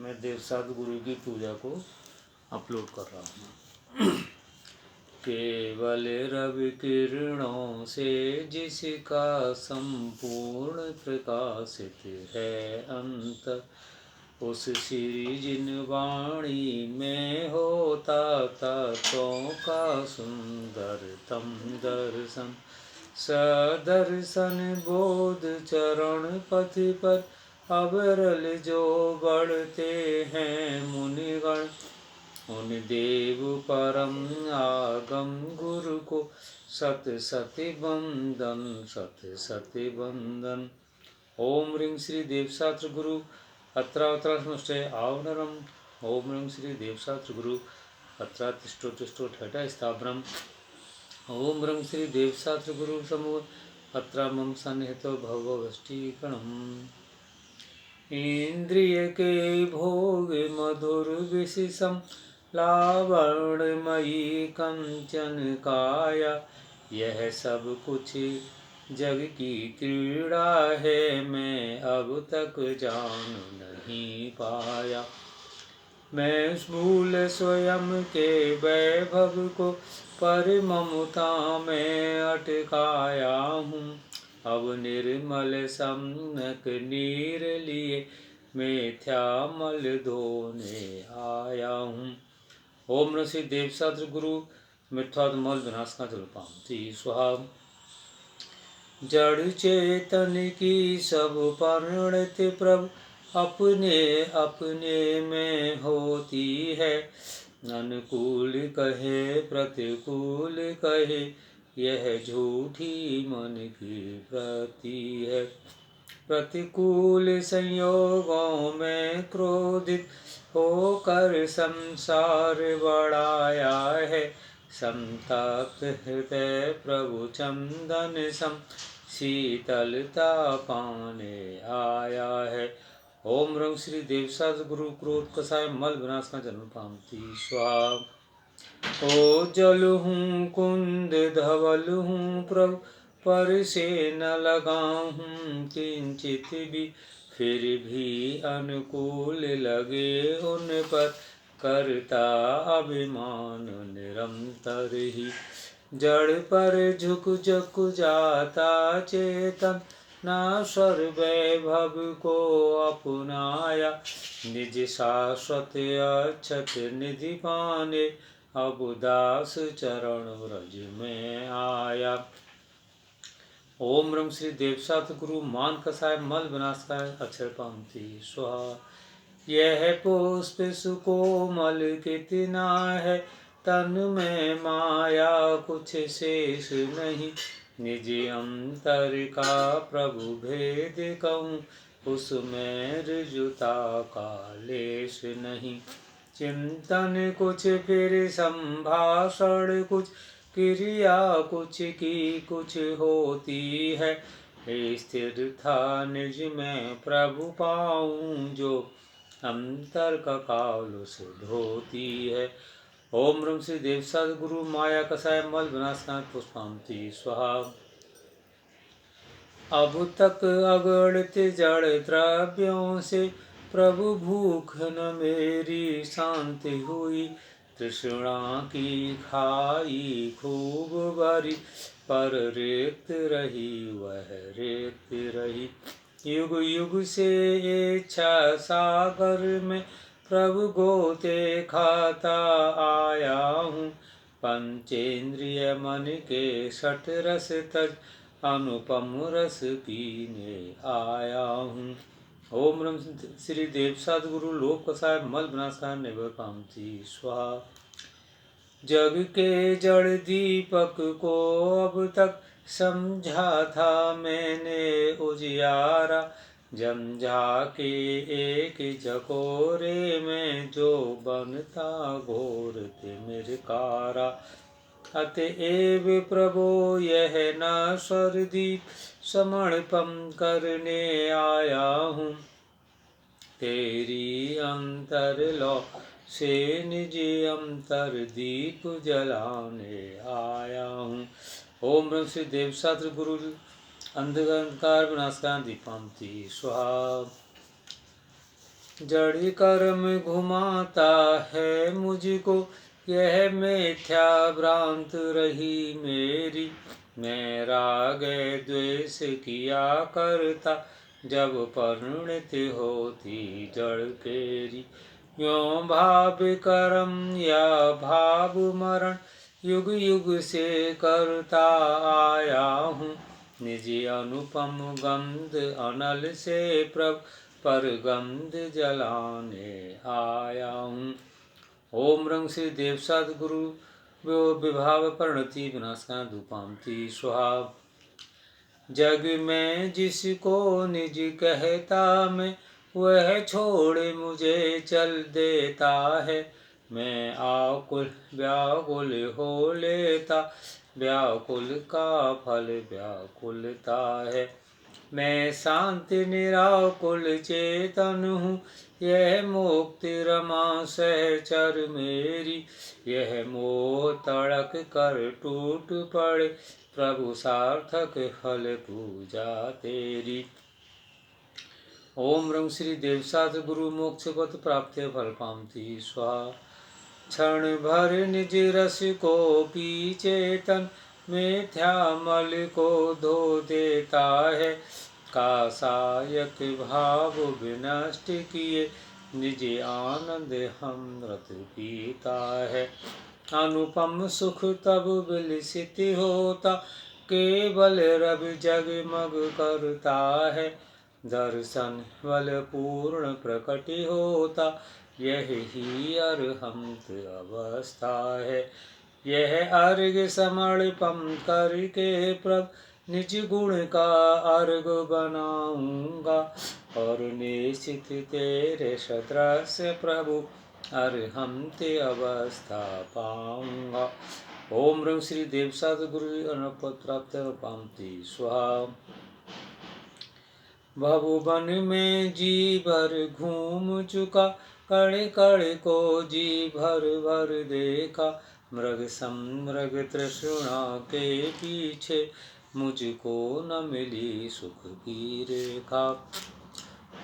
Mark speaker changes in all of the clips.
Speaker 1: मैं देवसाद गुरु की पूजा को अपलोड कर रहा हूँ। केवल रवि किरणों से जिसका संपूर्ण प्रकाशित है अंत, उस श्री जिन वाणी में होता तत्वों का सुंदरतम दर्शन। सदर्शन बोध चरण पथ पर अवरल जो बढ़ते हैं मुनिगण, उन देव परम आगम गुरु को सत सति वंदन, सत सति वंदन। ओम ह्रीं श्री देवशास्त्र गुरु अत्रावत्रास्मश्चय आवनरम। ओम ह्रीं श्री देवशास्त्र गुरु अत्रा तिष्ठो तिष्ठो ठठ स्थावरम। ओम ह्रीं श्री देवशास्त्र गुरु समूह अत्रा मम सन्निहितो भवष्टीकणम्। इंद्रिय के भोग मधुर विशिषम लावण्यमयी कंचन काया, यह सब कुछ जग की क्रीड़ा है, मैं अब तक जान नहीं पाया। मैं भूल स्वयं के वैभव को पर ममता में अटकाया हूँ, अब निर्मल सम्यक नीर लिए मिथ्या मल धोने आया हूँ। ओम ऋषि देवशास्त्र गुरु मिथ्यात्व मल विनाश का जलपांति स्वाहा। जड़ चेतन की सब परिणति प्रभु अपने अपने में होती है, अनुकूल कहे प्रतिकूल कहे यह झूठी मन की प्रति है। प्रतिकूल संयोगों में क्रोधित होकर संसार बढ़ाया है, संताप्त हृदय प्रभु चंदन सम शीतलता पाने आया है। ओम ह्रीं श्री देवशास्त्र गुरु क्रोध कसाय मल विनाश का जन्म पांति स्वाहा। ओ जल हूँ कुंद धवल हूँ प्रभु, पर से न लगा हूँ किंचित भी, फिर भी अनुकूल लगे उन पर करता अभिमान निरंतर ही। जड़ पर झुक झुक जाता चेतन, ना स्वर वैभव को अपनाया, निज शाश्वत अक्षत निधि पाने अब दास चरण रज में आया। ओम ह्रीं श्री देवशास्त्र गुरु मान कसाय मल विनाश का अक्षर पांति स्वाहा। यह पुष्प सुकोमल कितना है, तन में माया कुछ शेष नहीं, निज अंतर का प्रभु भेद कहूँ उसमें ऋजुता का लेश नहीं। चिंतन कुछ फिर संभाषण कुछ, क्रिया कुछ की कुछ होती है, स्थिर था निज में प्रभु पाऊँ जो अंतर का काल से धोती है। ओम ह्रीं श्री देवशास्त्र गुरु माया कसाय मल विनाशनाथ पुष्पांति स्वाहा। अब तक अगणित जड़ द्रव्यों से प्रभु भूख न मेरी शांति हुई, तृष्णा की खाई खूब भरी पर रिक्त रही वह रिक्त रही। युग युग से इच्छा सागर में प्रभु गोते खाता आया हूँ, पंचेंद्रिय मन के सठ रस तज अनुपम रस पीने आया हूँ। ओम ह्रीं श्री देवशास्त्र गुरु लोक कसाय मल विनाशाय निवकांति स्वाहा। जग के जड़ दीपक को अब तक समझा था मैंने उजियारा, जमझा के एक जकोरे में जो बनता घोर तिमिरकारा। अतएव प्रभो यह न स्वरदीप समर्पण करने आया हूँ, तेरी अंतर लो से निज अंतर दीप जलाने आया हूँ। ओम ह्रीं श्री देवशास्त्र गुरु अंधकार विनाशकाय दीपांति स्वाहा। जड़ कर्म घुमाता है मुझको, यह मिथ्या भ्रांत रही मेरी। मैं राग द्वेष किया करता, जब परिणत होती जड़ केरी। यों भाव कर्म या भाव मरण, युग युग से करता आया हूँ। निज अनुपम गंध अनल से प्रभ, पर गंध जलाने आया हूँ। ओम रंग श्री देव सद्गुरु विभाव परिणति विनाशकाय धूपांति स्वाहा। जग में जिसको निज कहता मैं, वह छोड़ मुझे चल देता है। मैं आकुल व्याकुल हो लेता, व्याकुल का फल व्याकुलता है। मैं शांति निराकुल चेतन हूँ, यह मुक्ति रमा सहचर मेरी। यह मोह तड़क कर टूट पड़े, प्रभु सार्थक फल पूजा तेरी। ओम रंग श्री देव सद्गुरु मोक्ष पथ प्राप्त फल पामती स्वाहा। क्षण भर निज रस को पी चेतन, मिथ्या मल को धो देता है। कासायक भाव विनष्ट किए, निज आनंद अमृत पीता है। अनुपम सुख तब विलसित होता, केवल रवि जगमग करता है। दर्शन बल पूर्ण प्रकट होता, यही अरहंत अवस्था है। यह अर्घ समर्पण करके प्रभ, निज गुण का अर्घ बनाऊंगा। और निश्चित तेरे सदृश प्रभु, अरहंत अवस्था पाऊंगा। ओम रंग श्री देव सद्गुरु अनपद प्राप्त पामती स्वाहा। भवुवन में जी भर घूम चुका, कण कण को जी भर भर देखा। मृग समृग तृष्णा के पीछे, मुझको न मिली सुख की रेखा।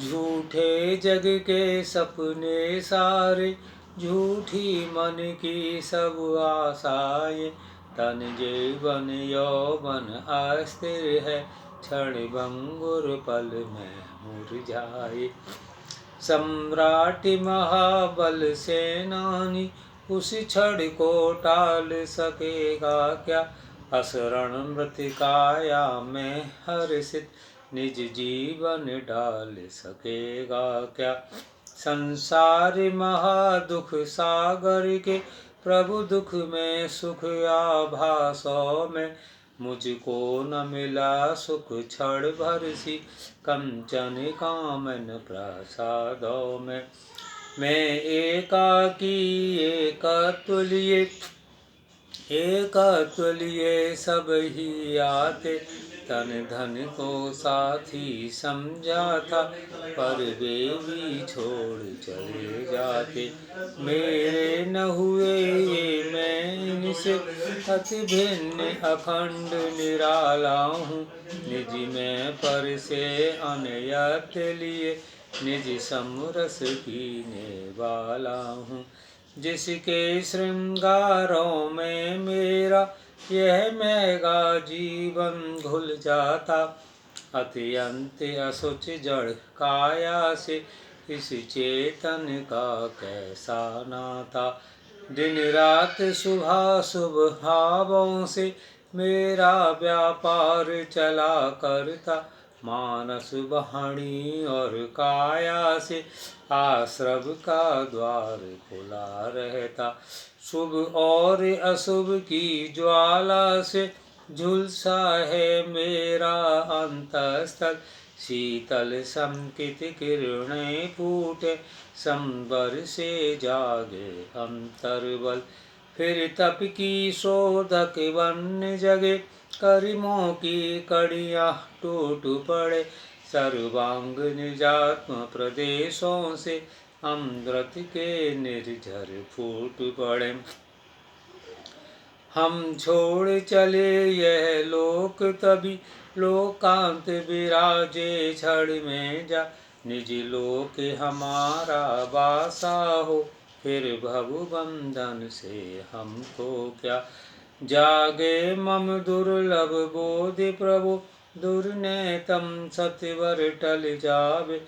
Speaker 1: झूठे जग के सपने सारे, झूठी मन की सब आशाएं। तन जीवन यौवन अस्थिर है, क्षण भंगुर पल में मुरझाए। सम्राट महाबल सेनानी, उस क्षण को टाल सकेगा क्या। असरण मृत काया में हर्षित, निज जीवन डाल सकेगा क्या। संसार महादुख सागर के, प्रभु दुख में सुख आभासों में। मुझको न मिला सुख क्षण भर सी, कंचन कामन प्रसादों में। मैं एकाकी एकत्व लिए सब ही आते। तन धन को साथी समझा था, पर वे भी छोड़ चले जाते। मेरे न हुए ये मैं इनसे, अति भिन्न अखंड निराला हूँ। निज में पर से अनयत लिए, निज समरस पीने वाला हूँ। जिसके श्रृंगारों में मेरा, यह मैगा जीवन घुल जाता। अत्यंत असुच जड़ काया से, इस चेतन का कैसा नाता। दिन रात शुभ शुभ भावों से, मेरा व्यापार चला करता। मानस वाणी और काया से, आश्रव का द्वार खुला रहता। शुभ और अशुभ की ज्वाला से, झुलसा है मेरा अंतस्थल। शीतल समकित किरणें फूटे, संबर से जागे अंतर्बल। फिर तप की शोधक वन जगे, करीमों की कड़ियाँ टूट पड़े। सर्वांग निजात्म प्रदेशों से, अमृत के निर्झर फूट पड़े। हम छोड़ चले यह लोक तभी, लोकांत विराजे क्षण में जा। निज लोक हमारा वासा हो, फिर भव बंधन से हमको क्या। जागे मम दुर्लभ बोधि प्रभु, दुर्नेतम सत्यवर टल जावे।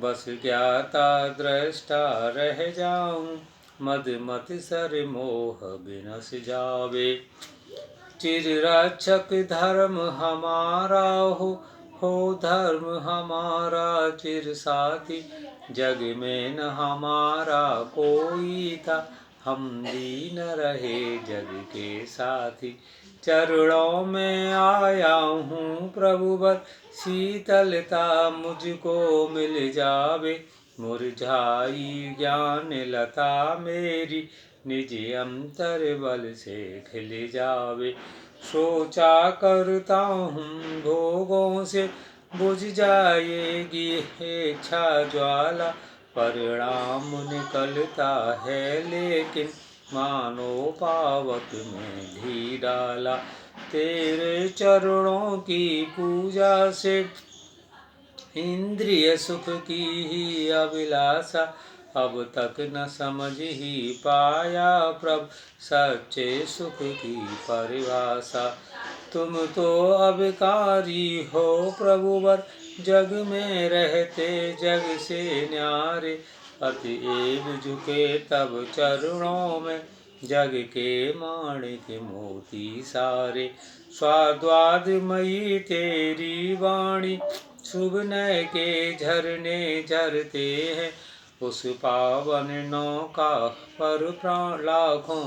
Speaker 1: बस ज्ञाता दृष्टा रह जाऊं, मद मत सर मोह बिनस जावे। चिर रक्षक धर्म हमारा हो धर्म हमारा चिर साथी। जग में न हमारा कोई था, हम दीन रहे जग के साथी। चरणों में आया हूँ प्रभुवर, शीतलता मुझको मिल जावे। मुरझाई ज्ञान लता मेरी, निज अंतर बल से खिल जावे। सोचा करता हूँ भोगों से, बुझ जाएगी इच्छा ज्वाला। परिणाम निकलता है लेकिन, मानो पावक में घी डाला। तेरे चरणों की पूजा से, इंद्रिय सुख की ही अभिलाषा। अब तक न समझ ही पाया प्रभु, सच्चे सुख की परिभाषा। तुम तो अभिकारी हो प्रभुवर, जग में रहते जग से न्यारे। अतएव झुके तब चरणों में, जग के माणिक मोती सारे। स्वाद्वादमयी तेरी वाणी, शुभ नय के झरने झरते हैं। उस पावन नौका पर लाखों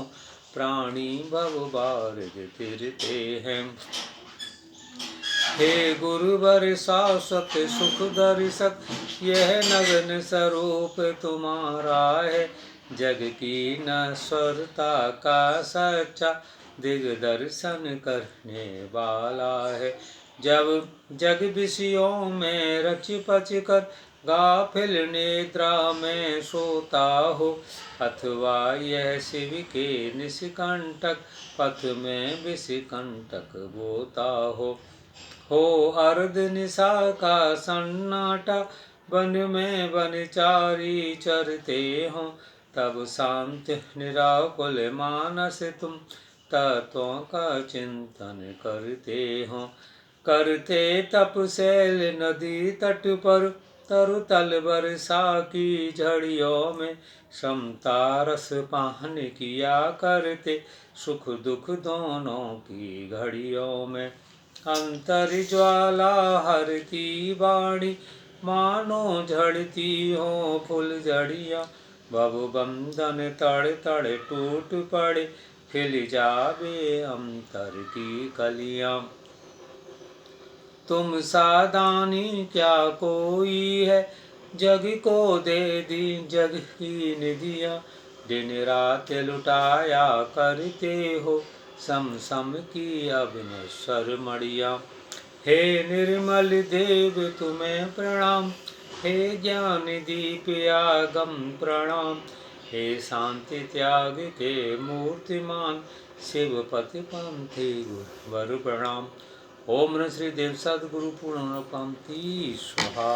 Speaker 1: प्राणी भव बारिद तिरते हैं। हे गुरुवर शाश्वत सुख दर्शक, यह नगन स्वरूप तुम्हारा है। जग की नश्वरता का सच्चा, दिग्दर्शन करने वाला है। जब जग विषयों में रच पच कर, गाफिल निद्रा में सोता हो। अथवा यह शिव के निष्कंटक, पथ में विषकंटक बोता हो। अर्ध निशा का सन्नाटा, वन में वनचारी चरते हो। तब शांत निराकुल मानस तुम, तत्वों का चिंतन करते हो। करते तपशैल नदी तट पर, तरुतल वर्षा की झड़ियों में। समता रस पान किया करते, सुख दुख दोनों की घड़ियों में। अंतर ज्वाला हर की वाणी, मानो झड़ती हो फुलझड़ियाँ। भव बंधन तड़ तड़ टूट पड़े, खिल जावे अंतर की कलियाँ। तुम सादानी क्या कोई है, जग को दे दी जग की निधियाँ। दिन रात लुटाया करते हो, सम सम की अभिनश्वर मड़िया। हे निर्मल देव तुम्हें प्रणाम, हे ज्ञान दीप आगम प्रणाम। हे शांति त्याग के मूर्तिमान, शिवपति पंथी गुरुवर प्रणाम। ओम नमः श्री देव सद्गुरु पूर्ण कांति स्वाहा।